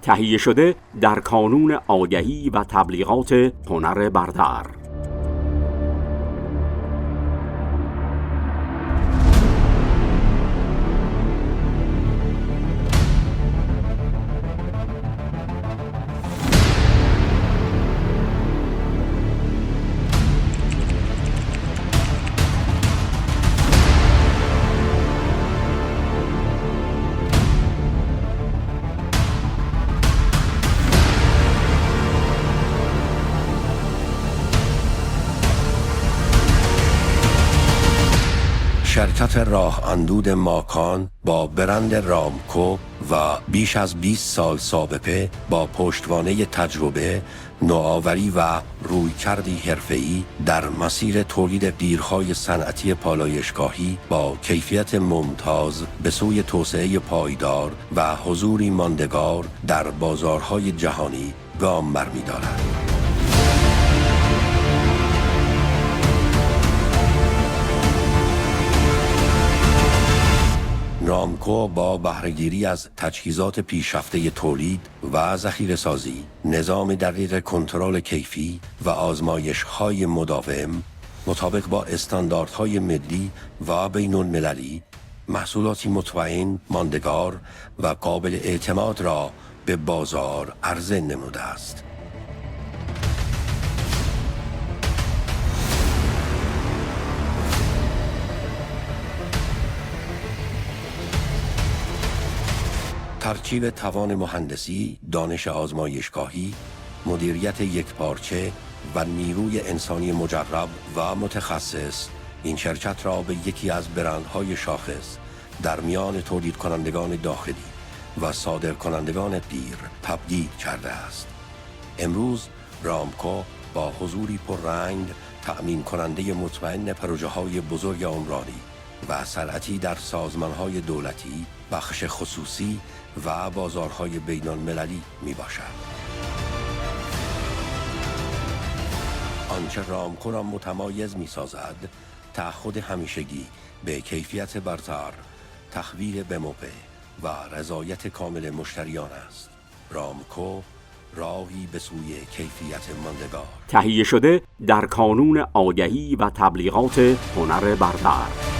تهیه شده در کانون آگهی و تبلیغات هنر برتر. شرکت راه اندود ماکان با برند رامکو و بیش از 20 سال سابقه با پشتوانه تجربه، نوآوری و رویکردی حرفه‌ای در مسیر تولید قیرهای صنعتی پالایشگاهی با کیفیت ممتاز به سوی توسعه پایدار و حضوری ماندگار در بازارهای جهانی گام برمی‌دارد. رامکو با بهره‌گیری از تجهیزات پیشرفته تولید و ذخیره‌سازی، نظام دقیق کنترل کیفی و آزمایش‌های مداوم مطابق با استانداردهای ملی و بین‌المللی، محصولاتی مطمئن، ماندگار و قابل اعتماد را به بازار عرضه نموده است. ترکیب توان مهندسی، دانش آزمایشگاهی، مدیریت یکپارچه و نیروی انسانی مجرب و متخصص این شرکت را به یکی از برندهای شاخص در میان تولید کنندگان داخلی و صادر کنندگان قیر تبدیل کرده است. امروز رامکو با حضوری پررنگ تأمین کننده مطمئن پروژه های بزرگ عمرانی و صنعتی در سازمانهای دولتی، بخش خصوصی و بازارهای بین المللی می باشد. آنچه رامکو را متمایز می سازد، تعهد همیشگی به کیفیت برتر، تحویل به موقع و رضایت کامل مشتریان است. رامکو، راهی به سوی کیفیت ماندگار. تهیه شده در کانون آگهی و تبلیغات هنر برتر.